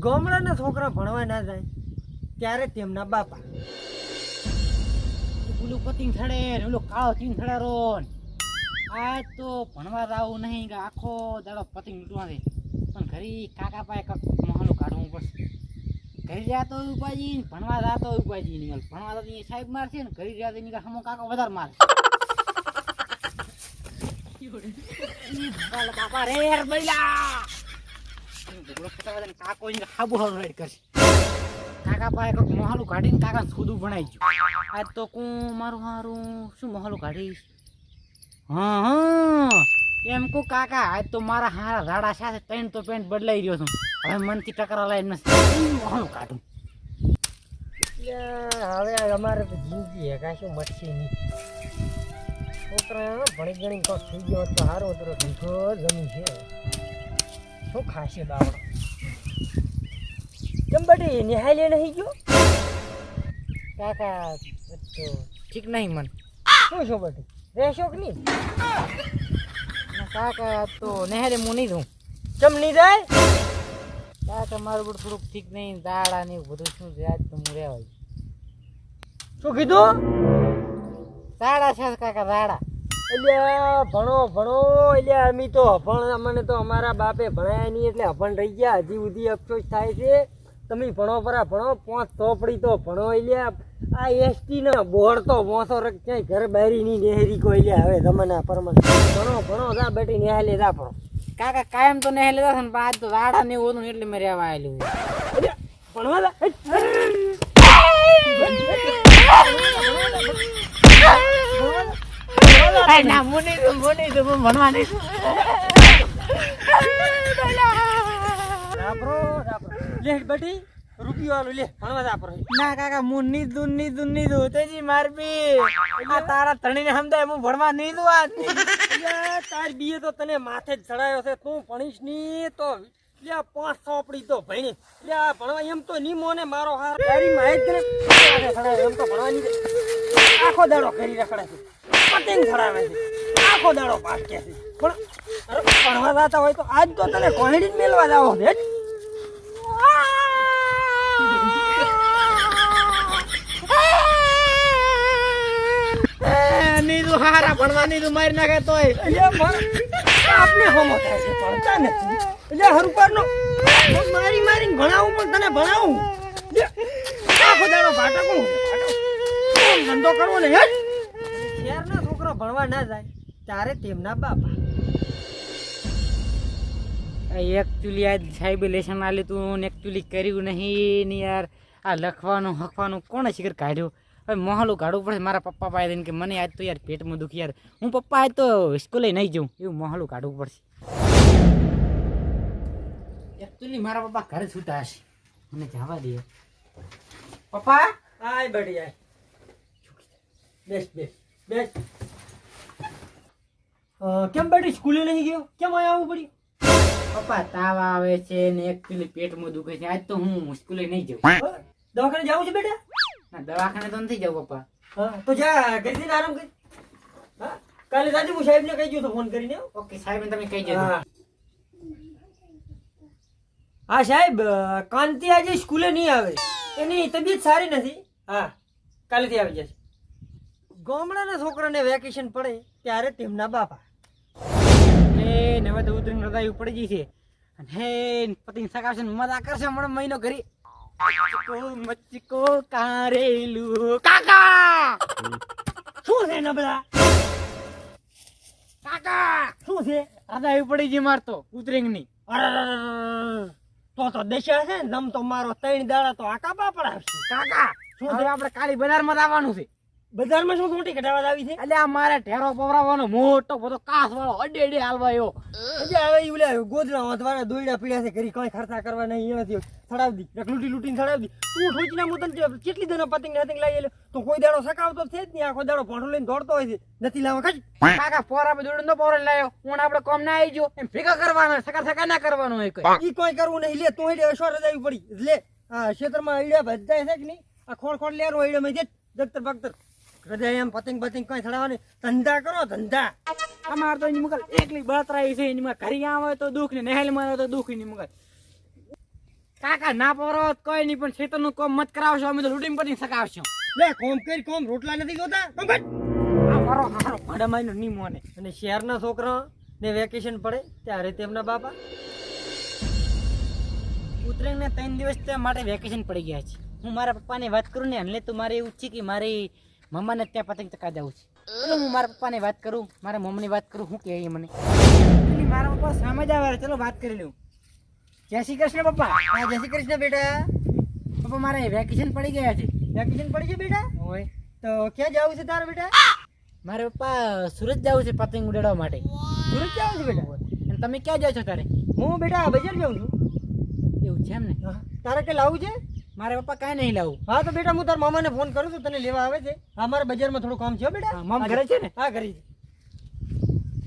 ગામડાના છોકરા ભણવા ના જાય ત્યારે તેમના બાપા પેલું પતિંગ થડે ને પેલો કાળો ચીન થડારો આજ તો ભણવા આવું નહીં કે આખો દાડો પતિંગ લૂંટવા દે પણ ઘરી કાકા પાસે કક મહાલું કાઢવું પડશે ઘરે જાતો ઉપાજી ભણવા જાતો ઉપાજી નહીં ભણવા તો સાહેબ મારશે ને ઘરે જાતો ની હમો કાકો વધારે મારશે બાપા રે બૈલા કાકો ખાબુ હારું રાઈડ કરશે કાકા પાસે કક મહાલું કાઢીને કાકા છોડું ભણાઈ ગયું આજ તો કું મારું હારું શું મહાલું કાઢીશ હા એમ કો કાકા આજ તો મારા હારા રાડા સાથે ત્રણ તો પેન્ટ બદલાઈ રહ્યો છું હવે મનથી ટકરા લઈને નથી મહાલું કાઢું હવે અમારે તો જિંદગી હે કાશું મટશે નહીં છોકરા ભણી ગણી કોક થઈ ગયો તો સારો તો ઢીઠો જમી છે શું ખાશે દાવડો કેમ બટી નિહાલે નહીં ગયો કાકા તો ઠીક નહીં મન શું છો બટી રહેશો કે નહીં કાકા તો નહેરે હું નહીં દઉં કેમ નહીં જાય કાકા મારું બધું થોડુંક ઠીક નહીં દાડા ને એવું બધું શું છે આજ તો હું રહેવાય શું કીધું દાડા છે કાકા દાડા એટલે ભણો ભણો એટલે અમે તો અભણ અમને તો અમારા બાપે ભણાયા નહીં એટલે અભણ રહી ગયા હજી સુધી અફસોસ થાય છે તમે ભણો પરા ભણો 5 ચોપડી તો ભણો એટલે આ એસટી ને બોર્ડ તો મોસો ક્યાંય ઘર બારી ની નેહરી કોઈ લે હવે તમને પરમાન ભણો ભણો જા બેટી નેહાલે જા ભણો કાકા કાયમ તો નહેલે જશે ને આજ તો દાડા ને એવું એટલે મેં રહેવા આવેલું ભણવા જા ના મુની તો ભણવા નહીં લે બેટી રૂપિયો આલું લે ભણવા જા પર ના કાકા હું નીધું તેજી મારબી આ તારા ધણીને સમજાય હું ભણવા નીધું આજ તાર બીએ તો તને માથે જ ચડાયો છે તું ભણીશ ની તો લે 5 ચોપડી તો ભણી લે આ ભણવા એમ તો ની મોને મારો હાર તારી માહિત કરે ચડાયો એમ તો ભણવાની આખો દાડો કરી રખડે છે પતંગ ચડાવે છે આખો દાડો પાસ કે છે પણ અરે ભણવા જાતા હોય તો આજ તો તને કોહડી જ મેલવા જાવો છે નીધું હારા ભણવા નીધું મારી નાખે તોય આપણે હોમો થાય છે ભણતા નથી એટલે હરુપારનો મારીને ભણાવું પણ તને ભણાવું આખો દાડો ભાટકું ધંધો કરવો ને શહેરના છોકરો ભણવા ના જાય ત્યારે તેમના બાપા એકચ્યુઅલી આજ સાહેબે લેશન આલે તું એકચ્યુઅલી કર્યું નહીં ને યાર આ લખવાનું હખવાનું કોણે શિખર કાઢ્યું હવે મોહલું કાઢવું પડે મારા પપ્પા પાસે કે મને આજ તો યાર પેટમાં દુખી યાર હું પપ્પા આજ તો સ્કૂલે નહીં જાઉં એવું મોહલું કાઢવું પડશે એકચ્યુઅલી મારા પપ્પા ઘરે છૂટા હશે મને જવા દે પપ્પા આય બડી આય બેસ કેમ બેટી સ્કૂલે નહીં ગયો કેમ આયા આવું પડ્યું પપ્પા તાવ આવે છે ને એકચ્યુઅલી પેટમાં દુખે છે આજ તો હું સ્કૂલે નહીં જાઉં દવાખાને જાવું છે બેટા ના દવાખાને તો નથી જાઉં પપ્પા હા તો જા ઘરે જઈને આરામ કર હા કાલે સાંજે હું સાહેબને કહી દઉં તો ફોન કરીને ઓકે સાહેબ તમે કહી દેજો હા સાહેબ કાંતિ આજે સ્કૂલે નહીં આવે એની તબિયત સારી નથી હા કાલેથી આવી જશે ગામડાના છોકરાને વેકેશન પડે ત્યારે તેમના બાપા હવે તો ઉતરીને રજાઈ પડી ગઈ છે અને પતિને સગાવશે મજા કરશે મને મહિનો ઘરી મચકો કારેલું કાકા શું છે નબળા કાકા શું છે રજાઈ પડી ગઈ મારતો ઉતરીંગ ની તો દશા છે ને દમ તો મારો 3 દાડા તો આકા પાપડ આવશે કાકા શું છે આપણે કાળી બજારમાં આવવાનું છે બજારમાં શું મોટી કઢાવા આવી છે એટલે આ મારે ઢેરો પવરાવાનો મોટો બધો કાસ વાળો અડે હાલવા આવ્યો એટલે હવે ઓલા ગોદડા વાંધવાના દોયડા પીડ્યા છે ઘરી કઈ ખર્ચા કરવા નહીં એનાથી છડાવી દી લૂટીને છડાવી દી તું ઠોચીના મુતન કેટલી દનો પતંગ લાવી તો કોઈ દાડો સકાવતો છે જ નહીં આખો દાડો ભોંડો લઈને દોડતો હોય છે નથી લાવવા ખજ કાકા પોરા બે દોડે નો પોરો લાવ્યો હું આપણે કોમ ના આવી ગયો એમ ભેગા કરવાના સકા ના કરવાનું હોય ઈ કોઈ કરવું નહીં લે તું હેડે શોર રજાવી પડી લે આ ક્ષેત્રમાં ઈડા ભજાય છે કે નહીં આ ખોળ લેરો ઈડે મેં જે દક્તર બક્તર રજા એમ પતંગ કઈ ચડાવવાની ધંધા કરો ધંધા અમાર તો એની મગલ એકલી બળતરાઈ છે એની માં ઘરે આવે તો દુઃખ ને નહેલ માં આવે તો દુઃખ ની મગલ કાકા ના પરો કોઈ નહીં, પણ ખેતરનું કામ મત કરાવશો, અમે તો લૂંટીને પડી સકાવશો. લે કોમ કરી કોમ, રોટલા નથી જોતા કોમ કર. આ મારો હારો ભાડામાઈનો ની મોને. અને શહેરના છોકરા ને વેકેશન પડે ત્યારે તેમના બાપા ઉત્તરાયણના 3 દિવસ ત્યાં માટે વેકેશન પડી ગયા છે. હું મારા પપ્પાને વાત કરું ને, એટલે તો મારે એવું છે કે મારી મમ્માને ત્યાં પતંગ ચકા જવું છે. ચલો હું મારા પપ્પાને વાત કરું, મારા મમ્મીની વાત કરું, શું કહે મને. પેલી મારા પપ્પા સામે જ આવે, ચલો વાત કરી લઉં. જય શ્રી કૃષ્ણ પપ્પા. હા જય શ્રી કૃષ્ણ બેટા. પપ્પા મારે વેકેશન પડી ગયા છે. વેકેશન પડી છે બેટા? હોય તો ક્યાં જવું છે તારે બેટા? મારે પપ્પા સુરત જવું છે પતંગ ઉડાડવા માટે. સુરત જવું છે બેટા? અને તમે ક્યાં જાઓ છો તારે? હું બેટા બજાર જાઉં છું. એવું છે એમ ને? તારે કે લાવવું છે? મારે પપ્પા કાંઈ નહીં લાવું. હા તો બેટા હું તારા મામાને ફોન કરું છું, તને લેવા આવે છે. હા મારા બજારમાં થોડું કામ છે હો બેટા. મામા ઘરે છે ને? હા ઘરે છે.